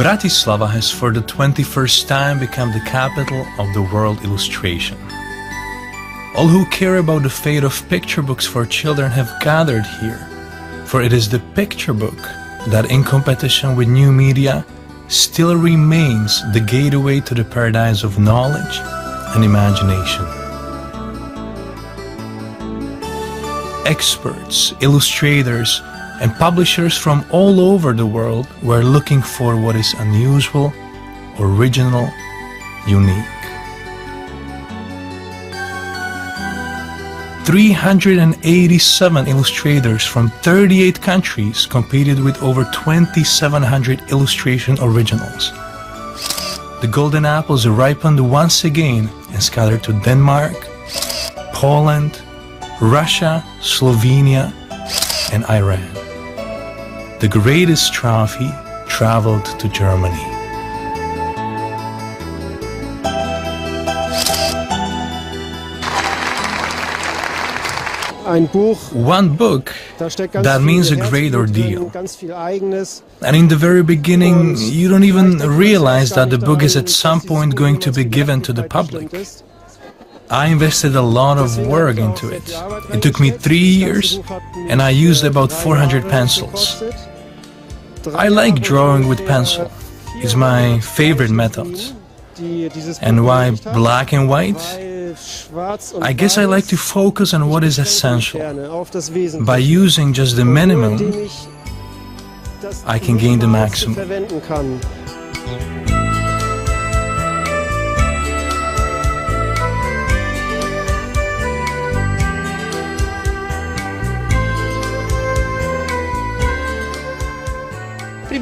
Bratislava has for the 21st time become the capital of the world illustration. All who care about the fate of picture books for children have gathered here, for it is the picture book that, in competition with new media, still remains the gateway to the paradise of knowledge and imagination. Experts, illustrators, and publishers from all over the world were looking for what is unusual, original, unique. 387 illustrators from 38 countries competed with over 2,700 illustration originals. The golden apples ripened once again and scattered to Denmark, Poland, Russia, Slovenia, and Iran. The greatest trophy traveled to Germany. One book, that means a great ordeal. And in the very beginning, you don't even realize that the book is at some point going to be given to the public. I invested a lot of work into it. It took me 3 years, and I used about 400 pencils. I like drawing with pencil. It's my favorite method. And why black and white? I guess I like to focus on what is essential. By using just the minimum, I can gain the maximum.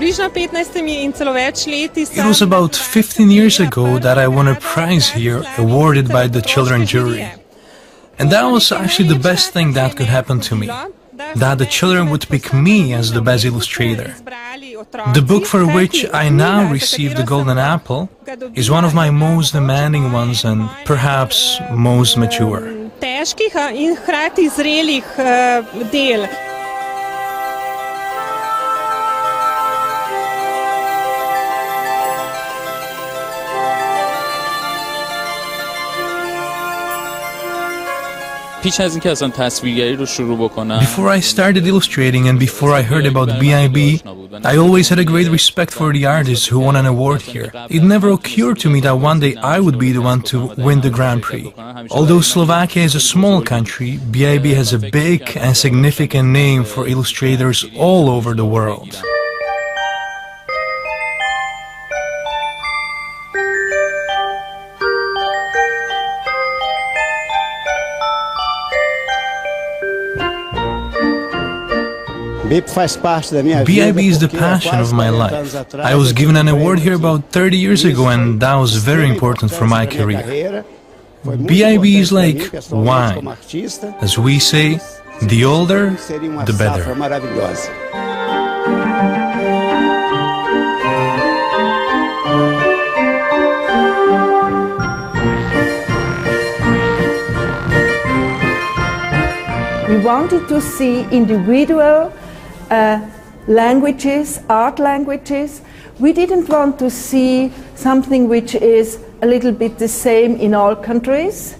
It was about 15 years ago that I won a prize here, awarded by the children's jury. And that was actually the best thing that could happen to me, that the children would pick me as the best illustrator. The book for which I now received the Golden Apple is one of my most demanding ones and perhaps most mature. Before I started illustrating and before I heard about BIB, I always had a great respect for the artists who won an award here. It never occurred to me that one day I would be the one to win the Grand Prix. Although Slovakia is a small country, BIB has a big and significant name for illustrators all over the world. BIB is the passion of my life. I was given an award here about 30 years ago, and that was very important for my career. BIB is like wine. As we say, the older, the better. We wanted to see individual languages, art languages. We didn't want to see something which is a little bit the same in all countries.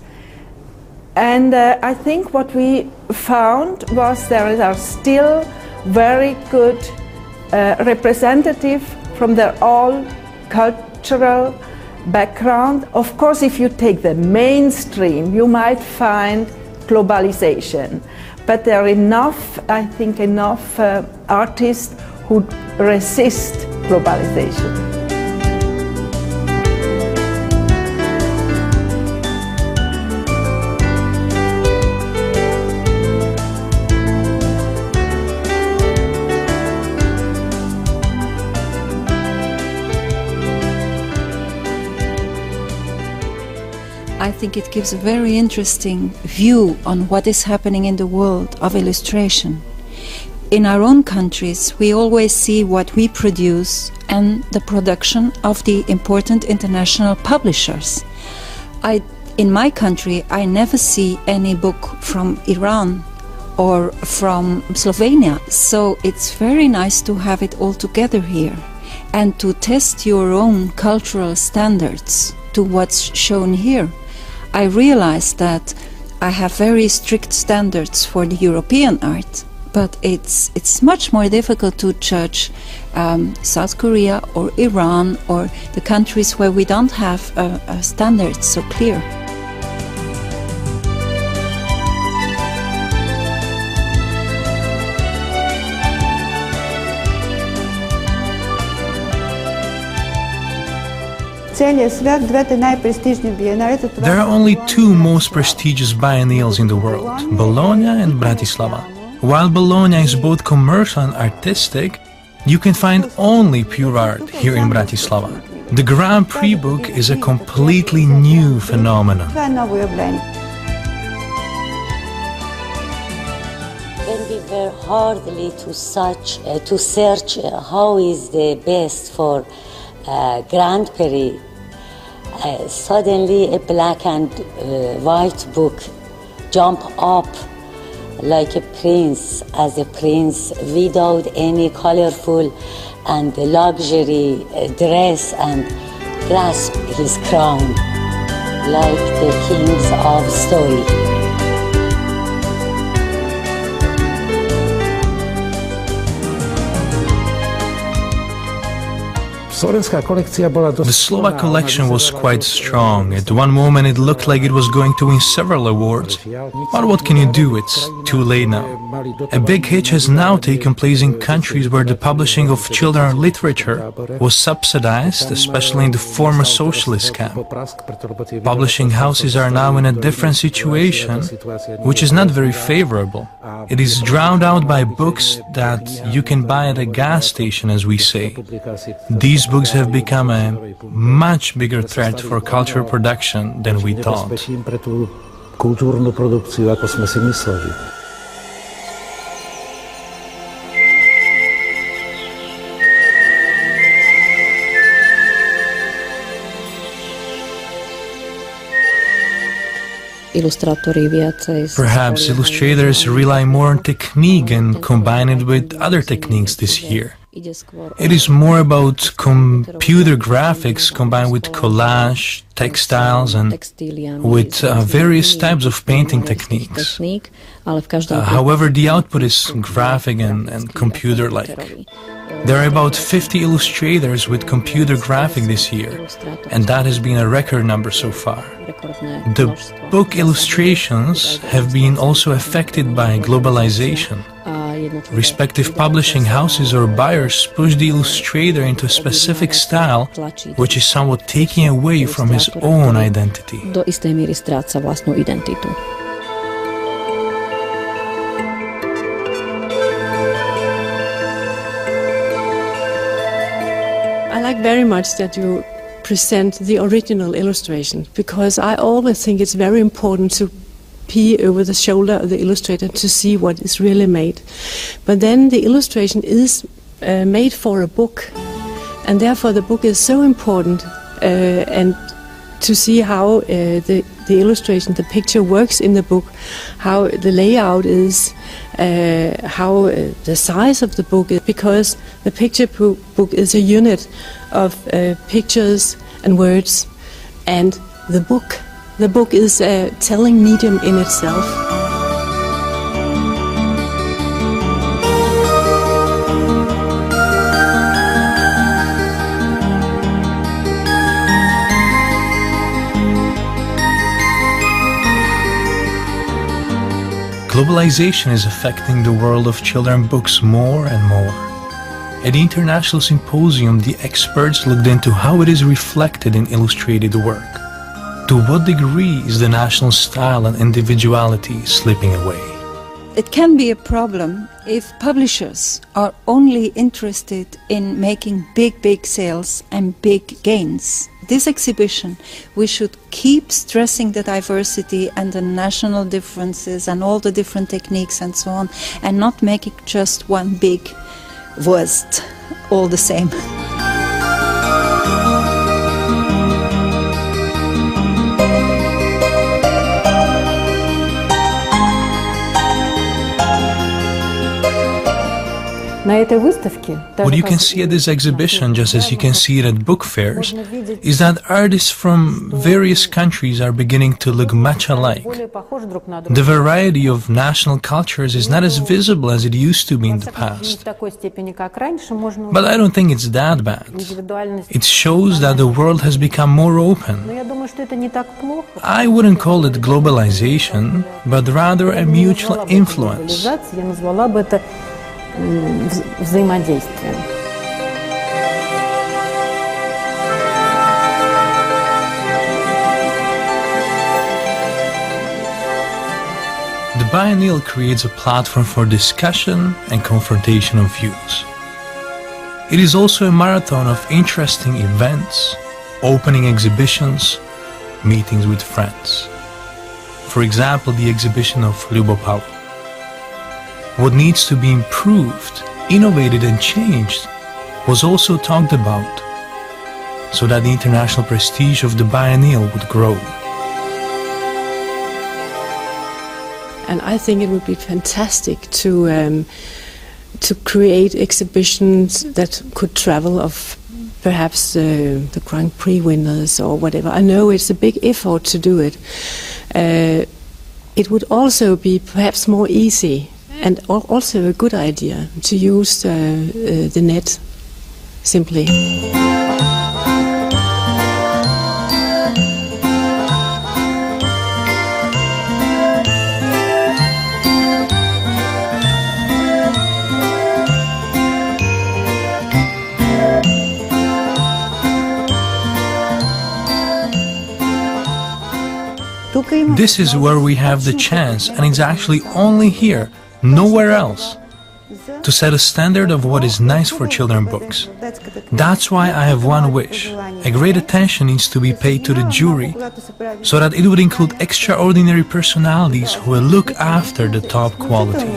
And I think what we found was there are still very good representatives from their all cultural background. Of course, if you take the mainstream, you might find globalization. But there are enough, I think, enough artists who resist globalization. I think it gives a very interesting view on what is happening in the world of illustration. In our own countries, we always see what we produce and the production of the important international publishers. In my country, I never see any book from Iran or from Slovenia, so it's very nice to have it all together here. and to test your own cultural standards to what's shown here. I realized that I have very strict standards for the European art, but it's much more difficult to judge South Korea or Iran or the countries where we don't have standards so clear. There are only two most prestigious biennials in the world, Bologna and Bratislava. While Bologna is both commercial and artistic, you can find only pure art here in Bratislava. The Grand Prix book is a completely new phenomenon. When we were hardly to search how is the best for Grand Prix, suddenly a black and white book jump up like a prince, as a prince, without any colorful and luxury dress, and grasp his crown like the kings of story. The Slovak collection was quite strong. At one moment it looked like it was going to win several awards. But what can you do? It's too late now. A big hitch has now taken place in countries where the publishing of children's literature was subsidized, especially in the former socialist camp. Publishing houses are now in a different situation, which is not very favorable. It is drowned out by books that you can buy at a gas station, as we say. These books have become a much bigger threat for cultural production than we thought. Perhaps illustrators rely more on technique and combine it with other techniques this year. It is more about computer graphics combined with collage, textiles, and with various types of painting techniques. However, the output is graphic and computer-like. There are about 50 illustrators with computer graphic this year, and that has been a record number so far. The book illustrations have been also affected by globalization. Respective publishing houses or buyers push the illustrator into a specific style, which is somewhat taking away from his own identity. I like very much that you present the original illustration, because I always think it's very important to peer over the shoulder of the illustrator to see what is really made. But then the illustration is made for a book, and therefore the book is so important, and to see how the illustration, the picture works in the book, how the layout is, how the size of the book is, because the picture book is a unit of pictures and words, and the book. The book is a telling medium in itself. Globalization is affecting the world of children's books more and more. At the International Symposium, the experts looked into how it is reflected in illustrated work. To what degree is the national style and individuality slipping away? It can be a problem if publishers are only interested in making big sales and big gains. This exhibition, we should keep stressing the diversity and the national differences and all the different techniques and so on, and not make it just one big Wurst, all the same. What you can see at this exhibition, just as you can see it at book fairs, is that artists from various countries are beginning to look much alike. The variety of national cultures is not as visible as it used to be in the past. But I don't think it's that bad. It shows that the world has become more open. I wouldn't call it globalization, but rather a mutual influence. Взаимодействием. The Biennial creates a platform for discussion and confrontation of views. It is also a marathon of interesting events, opening exhibitions, meetings with friends. For example, the exhibition of Ljubopal. What needs to be improved, innovated and changed was also talked about, so that the international prestige of the Biennial would grow. And I think it would be fantastic to create exhibitions that could travel of perhaps the Grand Prix winners or whatever. I know it's a big effort to do it. It would also be perhaps more easy and also a good idea to use the net simply. This is where we have the chance, and it's actually only here, nowhere else, to set a standard of what is nice for children's books. That's why I have one wish. A great attention needs to be paid to the jury, so that it would include extraordinary personalities who will look after the top quality.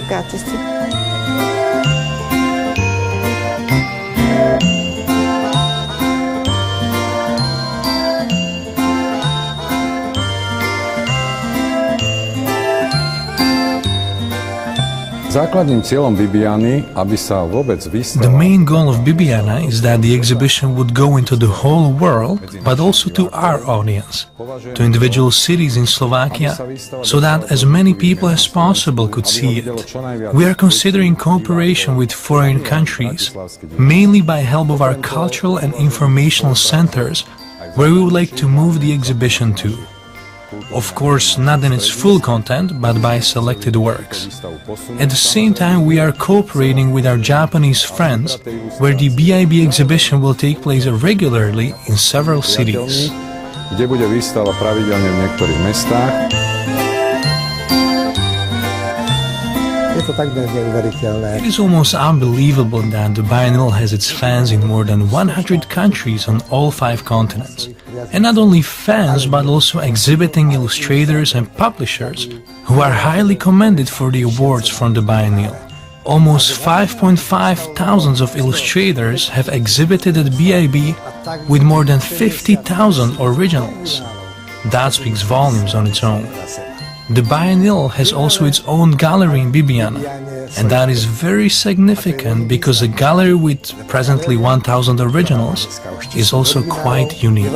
The main goal of Bibiana is that the exhibition would go into the whole world, but also to our audience, to individual cities in Slovakia, so that as many people as possible could see it. We are considering cooperation with foreign countries, mainly by help of our cultural and informational centers, where we would like to move the exhibition to. Of course, not in its full content, but by selected works. At the same time, we are cooperating with our Japanese friends, where the BIB exhibition will take place regularly in several cities. It is almost unbelievable that the Biennial has its fans in more than 100 countries on all 5 continents. And not only fans, but also exhibiting illustrators and publishers who are highly commended for the awards from the Biennial. Almost 5,500 of illustrators have exhibited at BIB with more than 50,000 originals. That speaks volumes on its own. The Biennial has also its own gallery in Bibiana, and that is very significant because a gallery with presently 1,000 originals is also quite unique.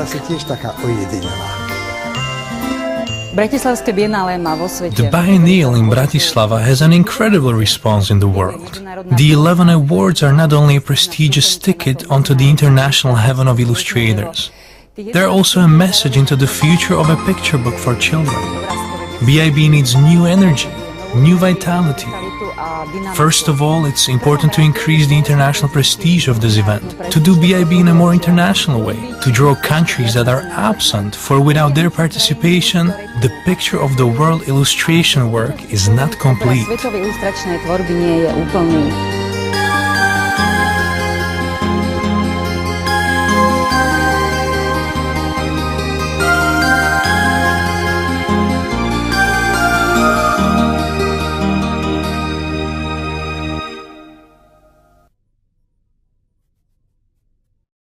The Biennial in Bratislava has an incredible response in the world. The 11 awards are not only a prestigious ticket onto the international heaven of illustrators, they're also a message into the future of a picture book for children. BIB needs new energy, new vitality. First of all, it's important to increase the international prestige of this event, to do BIB in a more international way, to draw countries that are absent, for without their participation, the picture of the world illustration work is not complete.